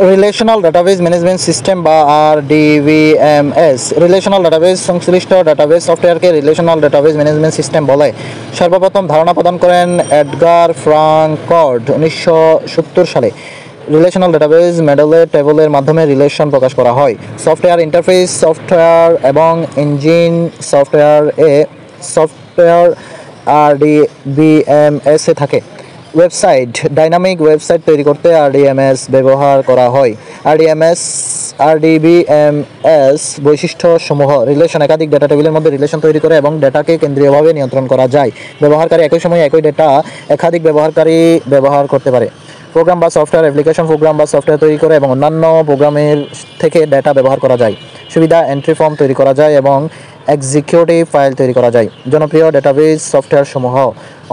Relational database management system বা RDBMS relational database সংশ্লিষ্ট database সফটওয়্যারকে রিলেশনাল ডাটাবেজ ম্যানেজমেন্ট সিস্টেম বলে। সর্বপ্রথম ধারণা প্রদান করেন এডগার ফ্রাঙ্কফোর্ড 1970 সালে। রিলেশনাল ডাটাবেজ মডেলে টেবলের মাধ্যমে রিলেশন প্রকাশ করা হয়। সফটওয়্যার ইন্টারফেস সফটওয়্যার এবং ইঞ্জিন সফটওয়্যার RDBMS এ থাকে। ওয়েবসাইট ডাইনামিক ওয়েবসাইট তৈরি করতে RDMS ব্যবহার করা হয়। RDBMS বৈশিষ্ট্যসমূহ রিলেশন একাধিক ডেটা টেবিলের মধ্যে রিলেশন তৈরি করে এবং ডেটাকে কেন্দ্রীয়ভাবে নিয়ন্ত্রণ করা যায়। ব্যবহারকারী একই সময়ে একই ডেটা একাধিক ব্যবহারকারী ব্যবহার করতে পারে। প্রোগ্রাম বা সফটওয়্যার অ্যাপ্লিকেশন প্রোগ্রাম বা সফটওয়্যার তৈরি করে এবং অন্যান্য প্রোগ্রামের থেকে ডেটা ব্যবহার করা যায়। সুবিধা এন্ট্রি ফর্ম তৈরি করা যায় এবং এক্সিকিউটিভ ফাইল তৈরি করা যায়। জনপ্রিয় ডেটাবেজ সফটওয়্যার সমূহ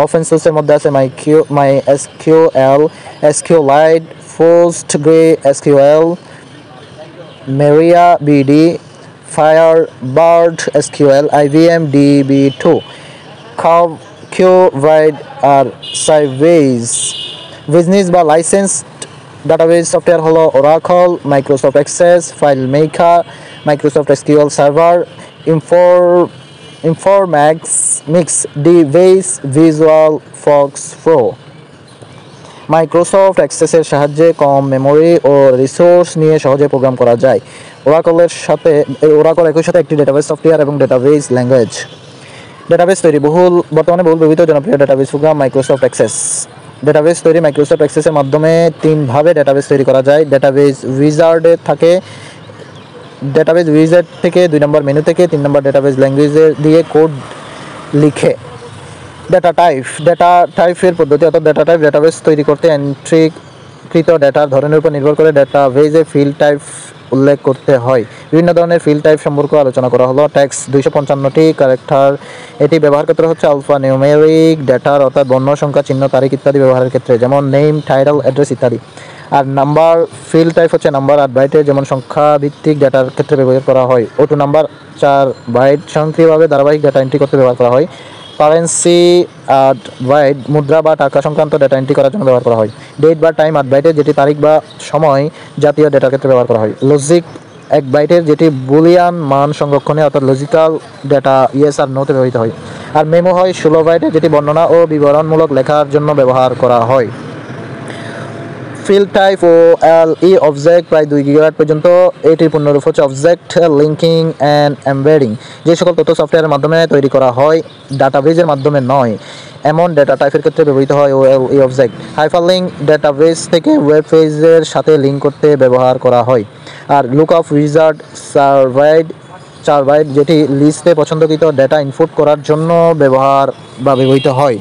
ওপেন সোর্সের মধ্যে আছে MySQL, SQLite, PostgreSQL, MariaDB, Firebird SQL, IBM DB2, Qvite আর Sybase। বিজনেস বা লাইসেন্সড ডাটাবেজ সফটওয়্যার হলো Oracle, Microsoft Access, FileMaker, Microsoft SQL Server, Informatics, DBase, Visual Fox Pro। Microsoft অ্যাক্সেসের সাহায্যে কম মেমোরি ও resource নিয়ে সহজে প্রোগ্রাম করা যায়। ওরাকল একই সাথে একটি ডেটাবেজ সফটওয়্যার এবং ডেটাবেজ ল্যাঙ্গুয়েজ। ডেটাবেজ তৈরি বর্তমানে বহুল ব্যবহৃত জনপ্রিয় database program Microsoft access. Database তৈরি মাইক্রোসফট অ্যাক্সেসের মাধ্যমে তিনভাবে ডেটাবেজ তৈরি করা যায়। ডেটাবেজ উইজার্ড থেকে 2 নম্বর মেনু থেকে 3 নম্বর ডেটাবেজ ল্যাঙ্গুয়েজে দিয়ে কোড লিখে। ডেটা টাইপের পদ্ধতি অর্থাৎ ডেটা টাইপ ডেটাবেজ তৈরি করতে এন্ট্রিকৃত ডেটার ধরনের উপর নির্ভর করে ডেটাবেজে ফিল্ড টাইপ উল্লেখ করতে হয়। বিভিন্ন ধরনের ফিল্ড টাইপ সম্পর্কে আলোচনা করা হলো। টেক্সট 255টি ক্যারেক্টার। এটি ব্যবহার করতে হচ্ছে আলফা নিউমেরিক ডেটার অর্থাৎ বর্ণ, সংখ্যা, চিহ্ন, তারিখ ইত্যাদি ব্যবহারের ক্ষেত্রে, যেমন নেম, টাইটেল, অ্যাড্রেস ইত্যাদি। আর নাম্বার ফিল্ড টাইপ হচ্ছে নাম্বার 8 বাইটের, যেমন সংখ্যা ভিত্তিক ডেটার ক্ষেত্রে ব্যবহার করা হয়। অটো নাম্বার 4 বাইট স্বয়ংক্রিয়ভাবে ধারাবাহিক ডেটা এন্ট্রি করতে ব্যবহার করা হয়। কারেন্সি 8 বাইট মুদ্রা বা টাকা সংক্রান্ত ডেটা এন্ট্রি করার জন্য ব্যবহার করা হয়। ডেট বা টাইম 8 বাইটের, যেটি তারিখ বা সময় জাতীয় ডেটার ক্ষেত্রে ব্যবহার করা হয়। লজিক 1 বাইটের, যেটি বুলিয়ান মান সংরক্ষণে অর্থাৎ লজিক্যাল ডেটা ইয়েস আর নোতে ব্যবহৃত হয়। আর মেমো হয় 16 বাইটের, যেটি বর্ণনা ও বিবরণমূলক লেখার জন্য ব্যবহার করা হয়। ফিল্ড টাইপ ও LE অবজেক্ট প্রায় 2 গিগাবাইট পর্যন্ত। এটির পূর্ণরূপ হচ্ছে অবজেক্ট লিঙ্কিং অ্যান্ড এমবেডিং। যে সকল তথ্য সফটওয়্যারের মাধ্যমে তৈরি করা হয়, ডাটাবেজের মাধ্যমে নয়, এমন ডেটা টাইপের ক্ষেত্রে ব্যবহৃত হয় OLE অবজেক্ট। হাইপারলিঙ্ক ডেটাবেজ থেকে ওয়েব পেজের সাথে লিঙ্ক করতে ব্যবহার করা হয়। আর লুকআপ উইজার্ড 4 বাইট, যেটি লিস্টে পছন্দকৃত ডেটা ইনপুট করার জন্য ব্যবহৃত হয়।